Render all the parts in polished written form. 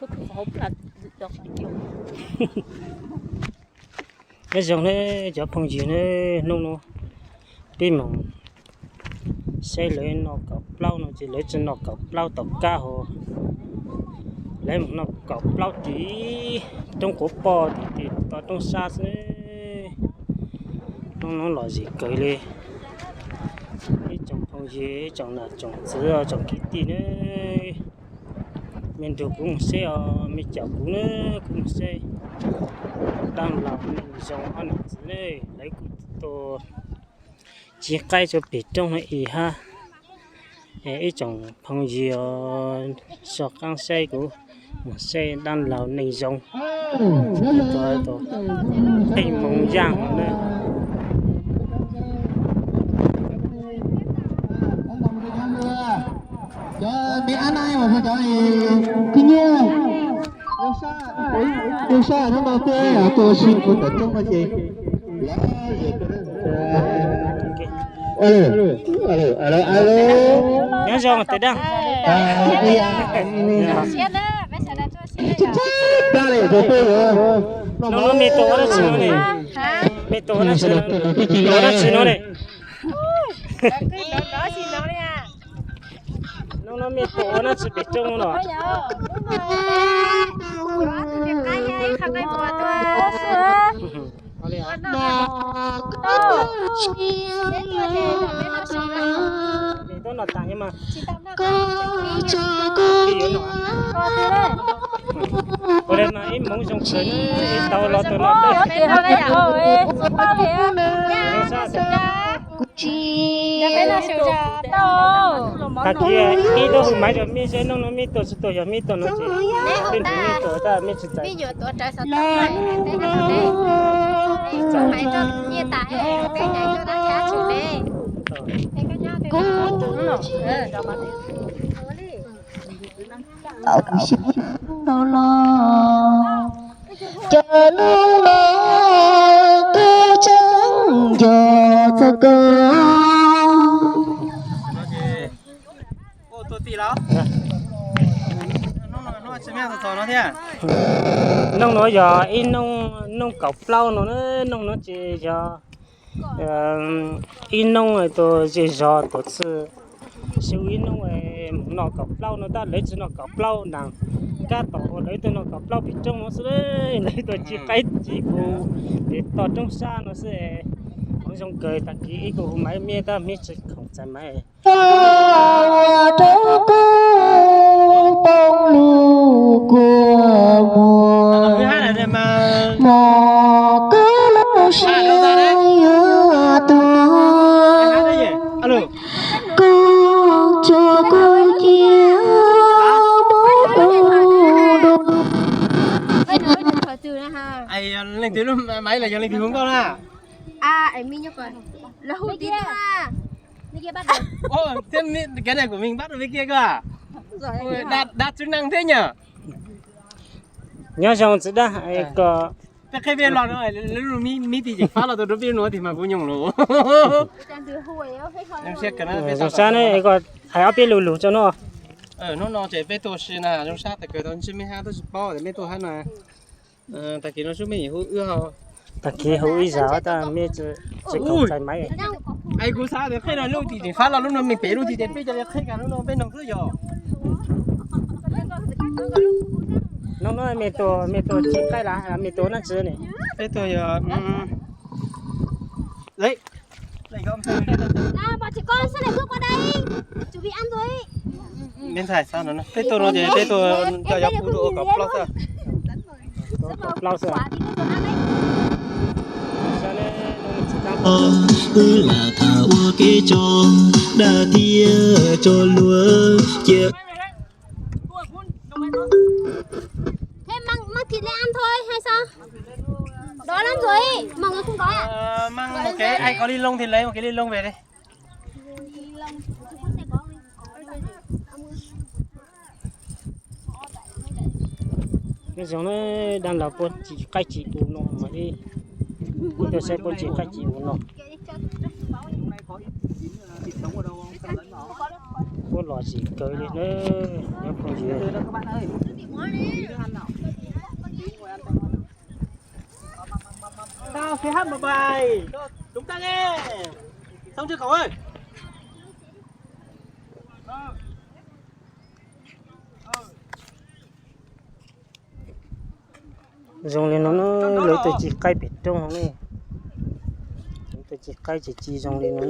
có hộp là được dùng cái dòng này cho phong gì này nông nó pin mỏng xe lấy nó cọc lau nó chỉ lấy cho nó cọc lau tàu cá hồ lấy một nó cọc lau tí trong cổ bò thì to trong xa thế nó là gì cười đi cái trồng phong gì trồng là trồng dứa trồng cái tí nữa mình được cũng xe mình chậu cũng nữa cũng xe đang làm dòng ăn này lấy cũng to chia cây cho bị trong này ý ha ấy trồng phong gì sọ căng xe của một xe đang làm này dòng to hay mong giang nữa cho biết ăn ai mà phải cho thì nhiều điều xa nó bao tê à tôi xin của tận trong cái gì alo nhớ dòng tới đâu nó mì tổ nó chỉ nó này mì tổ nó chỉ nó này nó mì tổ nó chỉ bị trông nó tôi nói tặng nhưng mà có đây mà em muốn dùng sườn em tàu lo tôi nói ta kia đi đâu máy rồi mi sẽ nó mi tổ tổ giờ mi tổ nó chỉ bên mi tổ ta mi chỉ tại bây giờ tôi trái sao này cho máy cho như tại cái này cho nó trả chủ đề cái nhau thì nó trúng rồi đâu lo chờ lúc lo cứ chẳng giờ cho cơ tôi tì đó nó xem nhau thật nó thế à nông nó giờ in nông cọc lau nó nông nó chỉ giờ in nông rồi tôi chỉ giờ tôi吃siêu in nông rồi nó cọc lau nó ta lấy cho nó cọc lau nàng cá tàu lấy tôi nó cọc lau bị trong nó sẽ lấy tôi chỉ cái chỉ cụ để tàu trong xa nó sẽ không trong cười ta kỹ cụ máy mía ta mía chỉ không chạy máy trong cung bông lù của mùa mò cứ lâu say alo cô cho cô chia ai lên tiếng luôn máy là giờ lên tiếng hướng con à em mi nhóc rồi là hút tí à cái kia bắt được ô thế cái này của mình bắt được cái kia cơ à đạt chức năng thế nhở nhớ xong chứ đó có cái viên lọt rồi lúc mi thì chỉ phát là tôi đối với nó thì mà cũng nhung lỗ em xét cái này trong xa này có hay áp lù lù cho nó nó chỉ về tổ sư nè trong sát tại cái đó chỉ mấy hai tôi bao để mấy tổ hai nè tại khi nó xuống mấy hữu ưa hao tại khi hữu ý giáo ta mấy chỉ không chạy máy ai cũng sao được khi nào lúc thì phát là lúc nào mình bé lúc thì bây giờ khi cả lúc nào bên đồng thứ rồi nó nói mẹ tổ chỉ cái là mẹ tổ nó chưa này cái tôi đấy không bà chị con sao lại bước qua đây chuẩn bị ăn rồi bên phải sao nó cái tôi nó thì cái tôi cho dọc phụ độ cọc lo sao lau sữa cứ là thảo cái cho đa thia cho lúa chia thế mang thịt lên ăn thôi hay sao đói lắm rồi mọi người không đói à mang một cái ai có đi lông thì lấy một cái đi lông về đây cái giống nó đang là con chỉ cái chỉ đủ nó mà đi tôi sẽ con chỉ cái chỉ đủ nó con lò gì cười đi nữa nhớ con gì Tao phải hát một bài cho chúng ta nghe. Xong chưa cậu ơi? dùng lên nó lấy từ chỉ cây biệt trong này từ chỉ cây chỉ dùng lên nó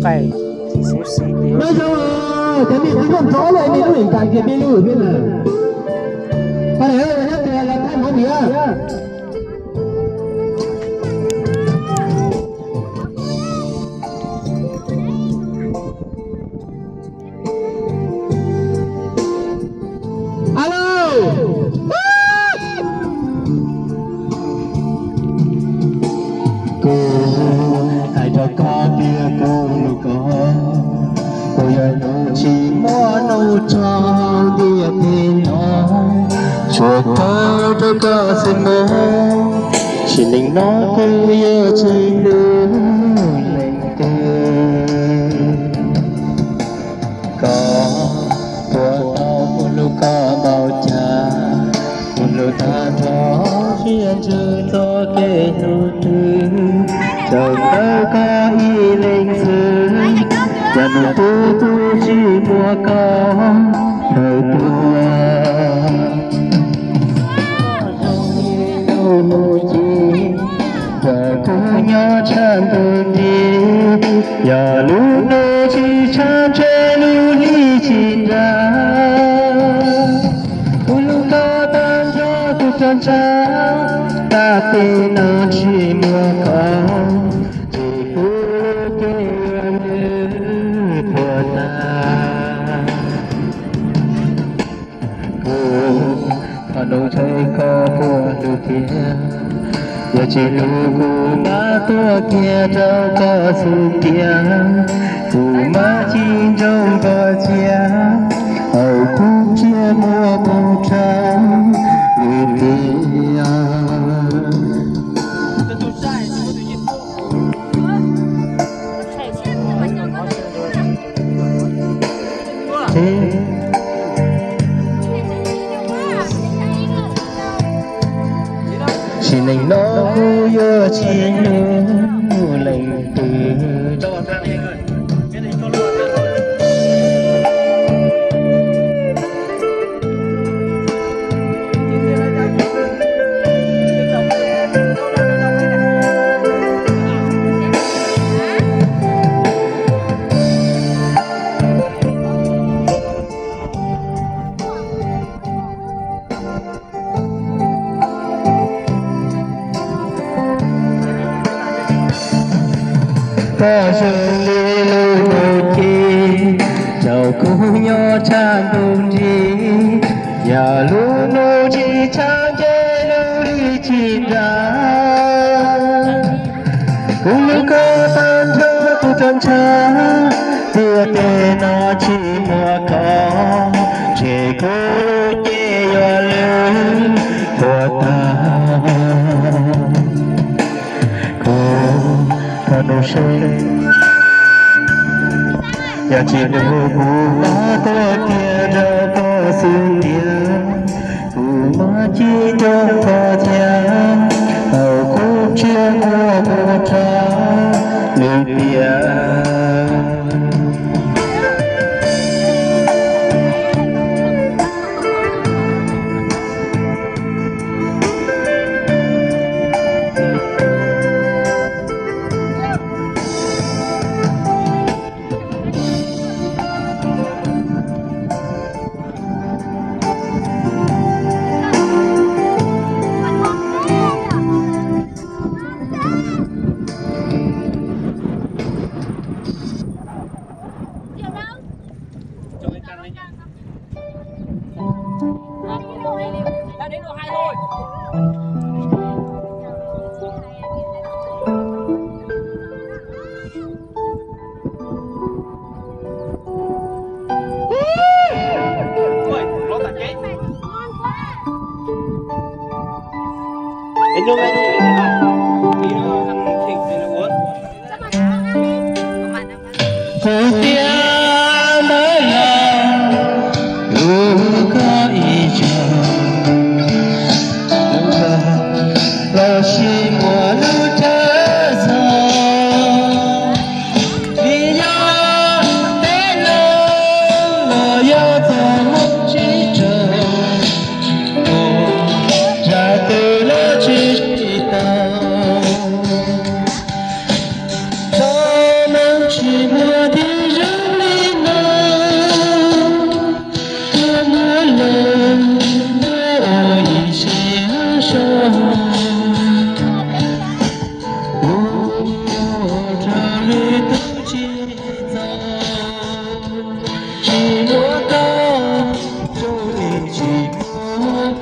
cây chỉ xíu xíu bây giờ thế thì cũng không rõ rồi nên nó càng kia bên lưu bên này cái này là cái món gì á chỉ mình nó cứ yêu chỉ đưa lên tên có của tao một lúc có bao cha một lúc ta đó khiến chưa cho kê nụ tư trời đâu có ý linh sư và nụ tư tu chỉ mua có thời tua nhớ chân tôi đi giờ lúc nơi chỉ chân trên lưu ly chỉ ra lúc có tan cho tôi chân cha ta tin nó chỉ mưa có chỉ cứ kêu như của ta đâu thấy có của được kia giờ chỉ lưu của má tua kia đâu có sự kia của má chín trong có chia ở cũng chia mua bông trắng người kia chỉ nên nó yêu chỉ nhớ lành từ có sự đi lưu một chi giàu cũng nhớ trang đông chi nhà lưu nô chi trang chế lưu đi chi ra cũng như có tan thơ tu chân cha tia tê nó chỉ mua có chỉ có nhẹ nhòa lưu của ta đâu sinh nhà chỉ lưu của má có kia đâu có xương kia của má chỉ đâu có cha ở cũng chưa mua một cha lưu tiền Inom aja ini kan thịt thì nó uống. Cô tia mới múa ca rồi chỉ múa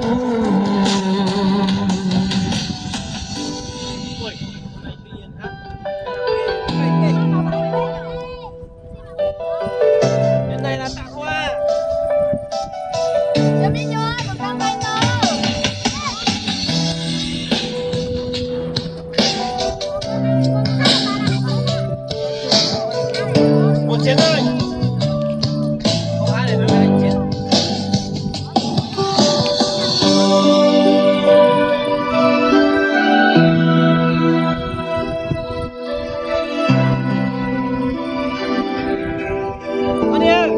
Bên này là tặng hoa. Chụp đi chưa? Còn đang bay cơ. Một chiến ơi. Không ai để nó lên chiến. Con đi ơi.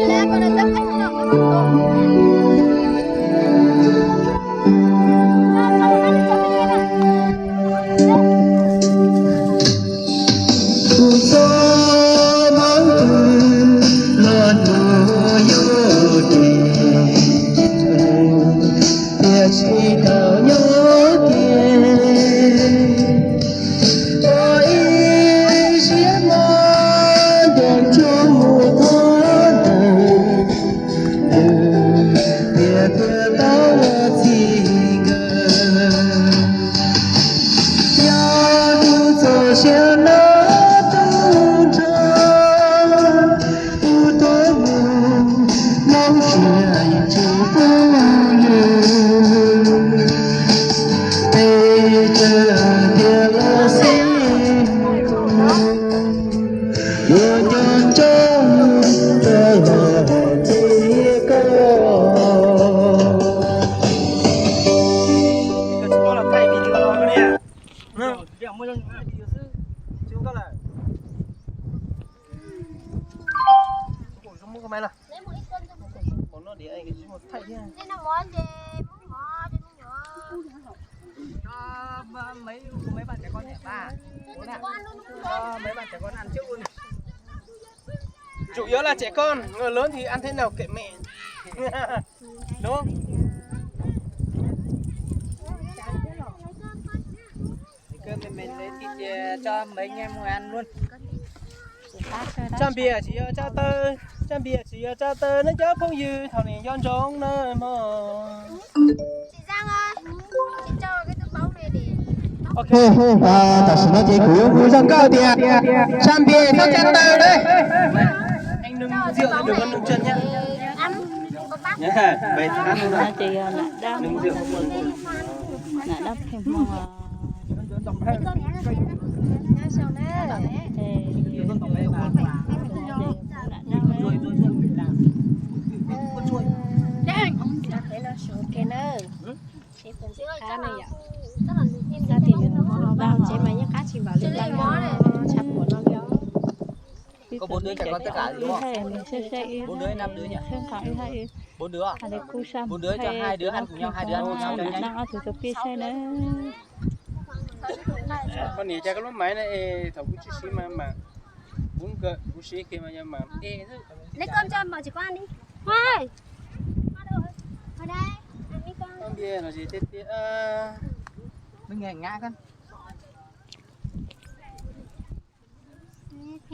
Lên con lên tất cả nó không cuộc sống mang từ lo nỗi yêu tình tiếc chỉ thở nhớ tiền ôi chiếc mòn đèn cho một tháng tiếc tiếc tao là gì ngờ ya tu cho xe nó Con là thay vì đưa nó cái này. Đéo mới lên đi sư. Chứ không có là. Ủa sao mua cái máy là? Lấy một ít cân cho một Bọn nó để anh cái một thay thế. Đây là món gì? Món ngò cho nó nhỏ. Cho mấy bạn trẻ con nhỉ? Ba. Bố ạ. Con luôn luôn. Cho mấy bạn trẻ con ăn trước luôn. Chủ yếu là trẻ con, người lớn thì ăn thế nào kệ mẹ. Đúng không? Cơm mình lấy thịt cho mấy anh em ngồi ăn luôn. Trăm bia chỉ cho tơ, trăm bia chỉ cho tơ nó chớ không dư thằng này yon trống nơi mà. Chị Giang ơi, chị cho cái túi bóng này để Ok. ta chỉ nói chỉ cú cú răng cao tiền trăm bia nó chân tơ đấy Anh nâng rượu được con nâng chân nhá. ăn có bác. Nhá, vậy thì ăn luôn chị lại đang nâng rượu. lại đắp thêm mong Có 4 đứa trẻ con tất cả đúng không? 4 đứa 5 đứa nhỉ? 4 đứa à? 4 đứa cho 2 đứa ăn cùng nhau, 2 đứa ăn cùng nhau cho nhanh. đang ở thủ tục kia xe nữa. Con này cha cái lỗ máy này thầu cũng chỉ xí mà bún cờ bún xí kia mà Lấy cơm cho mọi chị con ăn đi. Hoa ơi. Ở đây. Ăn đi con. con bia là gì tết tết Mình nghe ngã con.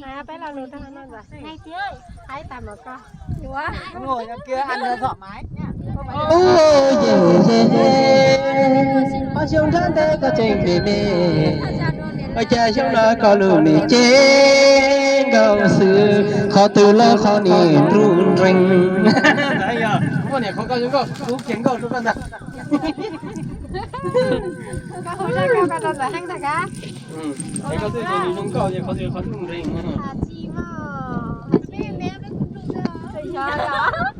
À, bé là lùi thằng ăn rồi. Này chị ơi, hãy tạm một con. Nhiều quá. Con ngồi đằng kia ăn thoải mái nhá. ôi có chung thân thế có trình vì mê ôi cha chúng nó có lù nì chế gầu sư khó từ lo khó nì run rinh đấy giờ con này không có chúng con chú kiến con chúng con ra Các hồi ra kêu cả là hang ta cá. đấy có gì thì chúng con thì có gì khó rung rinh À chi mà. Mẹ mẹ nó cũng rung ra. Trời ơi.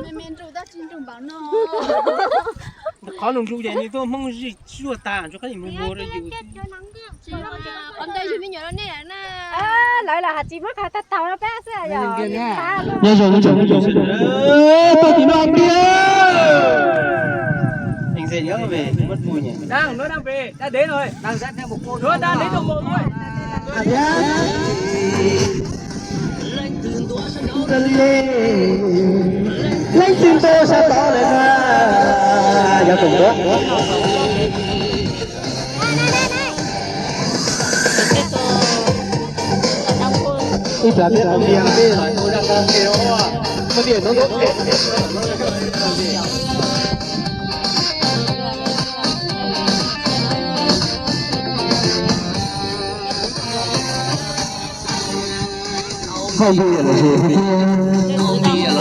Mẹ mẹ rung ra chín rung bảo nó. khó rung rung vậy thì tôi mong gì chua tàn cho cái gì mua mua đấy dù Con đây chú mình nhớ nó nè nè. Lại là hạt chị mất hạt tàu nó bé xe rồi. nhớ rồi tôi chỉ nói kia anh sẽ nhớ về mất vui nhỉ Nó đang về, đã đến rồi. Đang dắt theo một cô. Nó đang đến được một thôi. lấy tim tôi sẽ tỏ lên ra giờ cùng đó 一百遍两遍，我让他给我，我点能够。后面了是。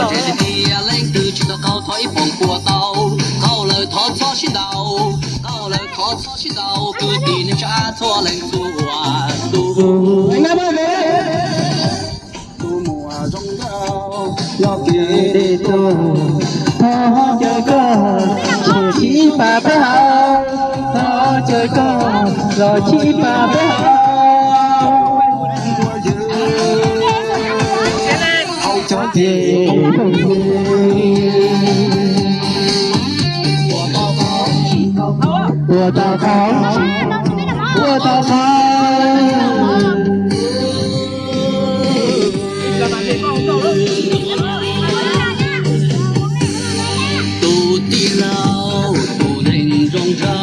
là trên đi lên từ chỉ cao thổi bồng của tàu cao lời thọ cho xin đầu cao lời thọ cho xin đầu cứ tin cha cho lên tu anh em ơi tu mùa rong rao lo kia đi tu thọ chơi con rồi chỉ bà bé hao thọ chơi con rồi chỉ bà bé hao cho chị我到好，我到好。tu đi lao tu nên rong rau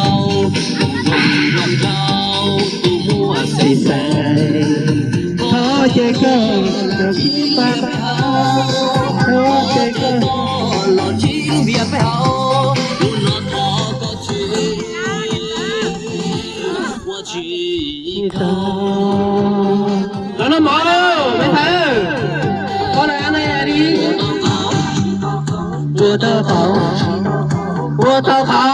rong rau tu mua xây xây thọ chơi con rồi chỉ bà bé hao thọ chơi con lo chỉ việc phải hao luôn lo thọ có chuyện qua chỉ Nó nó mở đâu, mấy thằng con này ăn này đi Vua tao khảo Vua tao khảo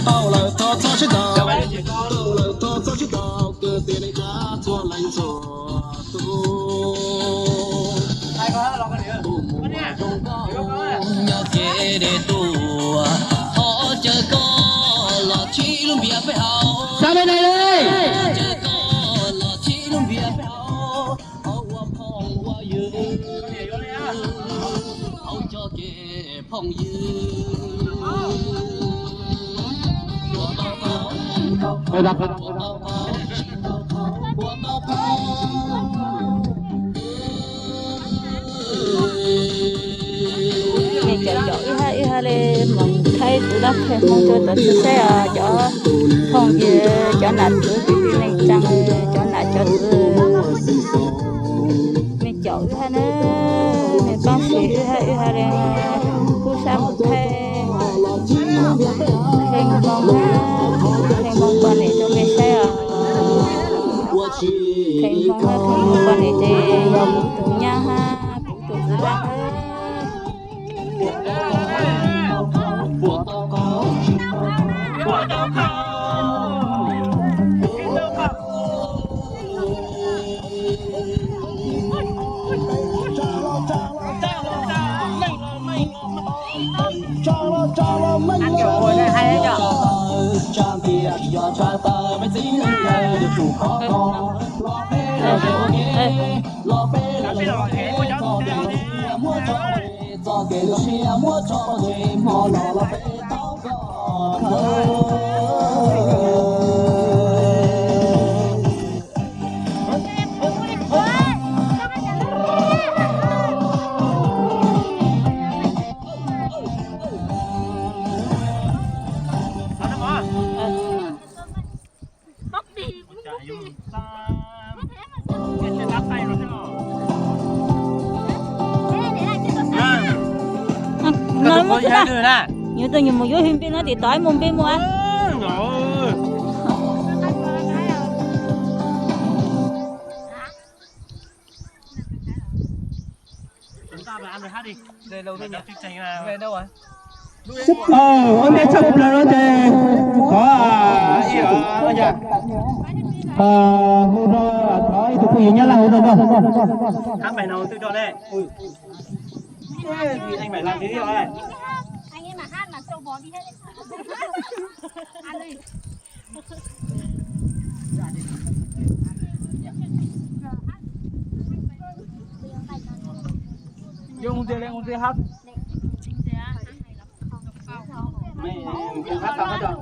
tao là tao cho chết đầu tao là tao cho chết đầu cứ tiền này trả cho lành rồi nhớ kia để tu họ chờ con là chỉ luôn việc phải hao Sang bên này đi chờ con là chỉ luôn việc phải hao hao qua phong qua dư hao cho kia phong dư Ôi đập Nghe chợ ý ha lê mong thấy tụi đất hay mong cho tụi xe cho không gì cho nạt tụi tụi này chăng cho nạt cho tụi mẹ chậu ha nó mẹ bác sĩ ha lê cú sa một thay thay mong con này cho mẹ xe thay mong con này thì dòng tụi nha ha tụi ra ăn kiểu ngồi đây hay đấy nhở. Nói một chút à? Như tôi nhìn một dưới hình bên nó thì tối mùng bên mua ăn. Chúng ta phải ăn rồi hát đi. Về lâu thôi nhỉ? Về đâu rồi? Hôm nay sắp là nó thì có gì ở nhà hôm đó nói tụi tôi nhớ là hôm đó Hát bài nào tôi cho đây. Anh phải làm thế đi rồi. Anh ấy mà hát bỏ đi hết ăn đi Dùng tiền hát. Mày hát tao hát rồi.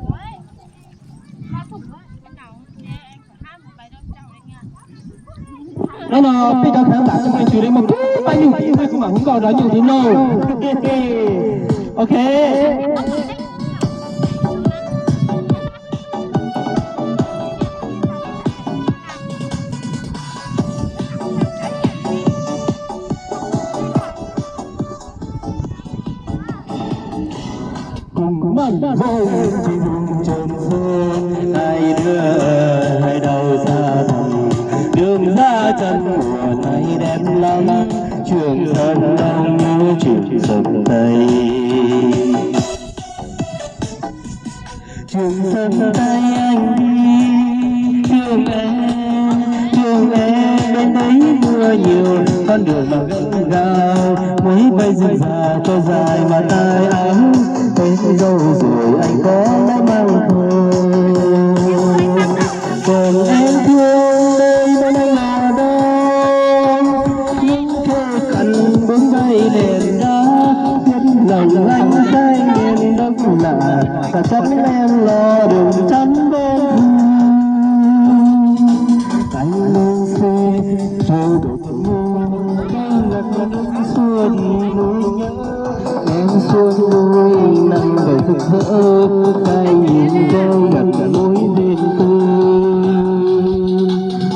Nó bây giờ khán giả cho mày chủ đề một bao nhiêu mày không bảo không còn đó nhiều thứ đâu. Ok. Cùng mang vô chỉ vùng trần sơn hai đứa hai đầu xa thẳm đường ra chân mùa này đẹp lắm trường thân đông như trường sông tây trường sông tây anh đi trường em bên đấy mưa nhiều con đường mà gấp gao mấy bay rừng già cho dài mà tai áo thấy dâu rồi anh có đã mang thôi còn em thương đây bên anh là đâu những cây cằn bướm bay đèn đá biết lòng anh say miền đất lạ cả chắn em lo đường chắn bên cánh lưng xe rồi đột ngột cánh ngật ngật xua đi nỗi nhớ em xuân nuôi năm đời rực rỡ tay nhìn tôi ngập cả nỗi riêng tư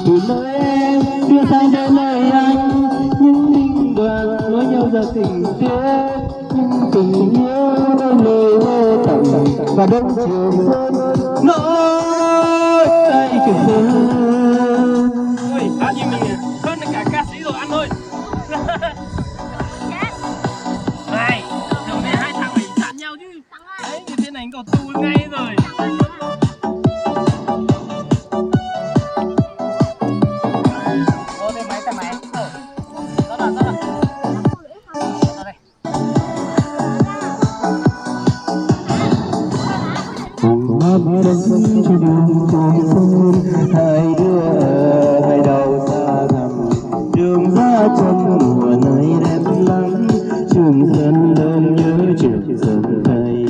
từ nơi em đưa sang đến nơi anh những linh đoàn nối nhau ra tình tiếc những tình yêu đôi lời mơ tầm và đông trường sơn nỗi tay trường sơn. Ui, bao nhiêu mình hơn cả ca sĩ rồi ăn thôi. Này, điều này hai thằng phải chặn nhau chứ. Đấy, như thế này còn tù ngay rồi. Ô, đây máy. Đó là. Đó đây. Cùng ngắm đất trên đường trồng sơn hai đứa hai đầu xa thẳm đường ra chân mùa này đẹp lắm trường thân đông nhớ trường sông tây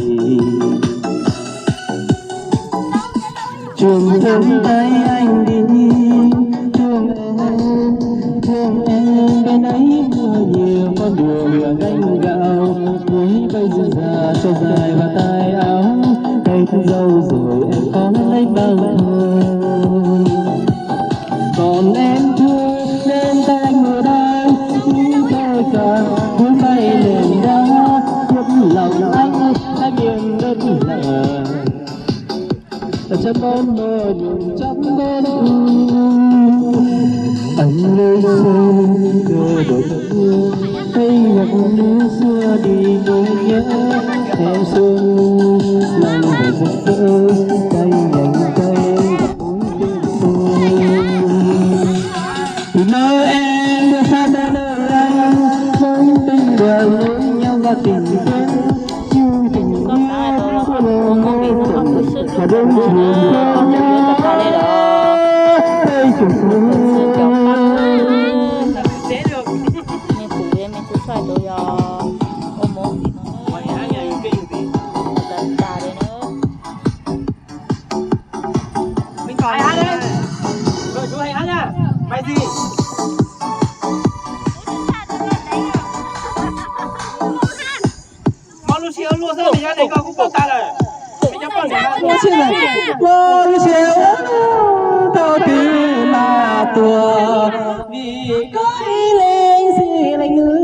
trường sông tây anh đi thương em bên ấy mưa nhiều con đường gánh gạo mấy bây giờ già cho dài và tai áo cây dâu rồi em có lấy bao thôi còn em thương nên tay anh mưa đây những cây cằn cuốn bay lên đá biết lòng anh hai miền đất lạ ta chấp bên mơ đường chấp bên anh lên sơn cơ đôi thương thấy nhạc nước xưa đi nỗi nhớ em xuân lòng về rực rỡ tay nhanh tay gặp mối tình từ nơi em đưa xa tới nơi anh với tình đoàn nối nhau và tình duyên như tình yêu của đời và đêm trường con nhớ tay trường sơn. Phải hát đấy. Rồi chú hãy hát nha. Bài gì? Mau lúc chiều luôn sao mình ra đây có cũng có ta rồi. Mình chấp nhận hát. Lúc chiều tao cứ mà tua vì có ý lên gì lạnh nữa.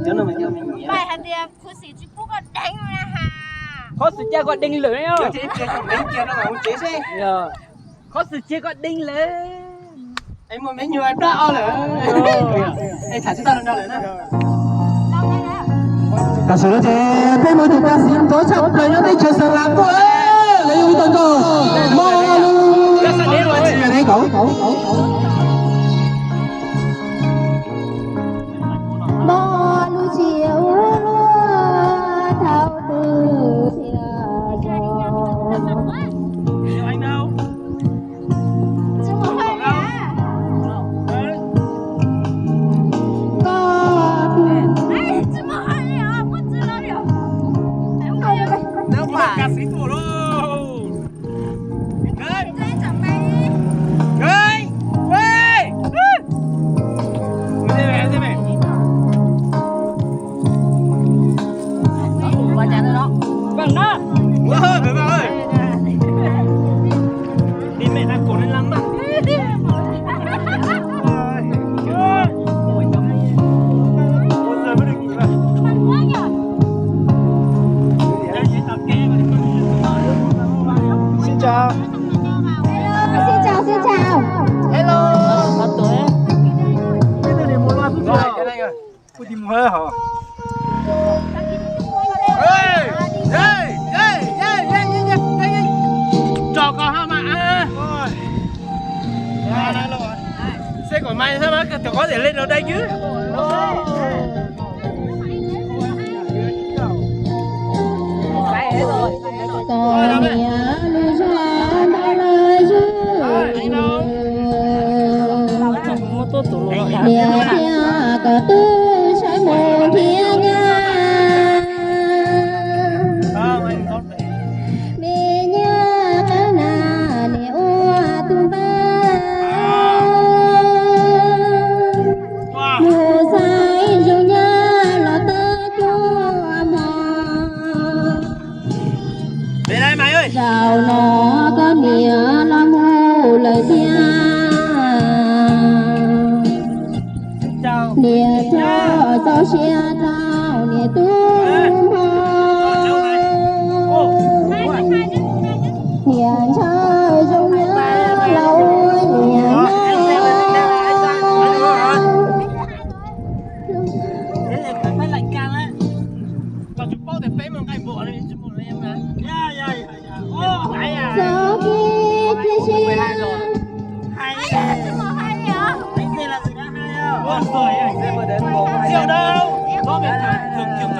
Cho nó mình bài hát đẹp cô sĩ chỉ có đánh ra hà có sự chia gọi đinh lưỡi không? chế đánh kia nó không chế xe. Có sự chia gọi đinh lên. Em muốn mấy nhiều em đã rồi. Em thả chúng ta đâu nữa nè. Cả số đó chế bên môi từ ca sĩ tối trọng lời nhau đây chờ sàng láng cô ơi lấy ui tần cô mò luôn Ra sẵn đến rồi. Đây cậu mò lu chiều thao từ 不听话哈。哎哎哎哎！trò con ha mà xe của mày sao mà có thể lên ở đây chứ còn nhà lưu ra bao lời dư địa thiên cả tư sai một thiên nha đi nha cái na đi ô tu ba mùa sai dù nha lo tơ chua mò về đây mày ơi giàu nó có nghĩa là mù lời thiên địa cho xe trao địa tu hiền chơi dung nhớ lâu hiền phải lạnh càng á còn chúng bao để phê một cái bộ này chúng một em mà gió kia chia chia rượu đâu có miệng thường thường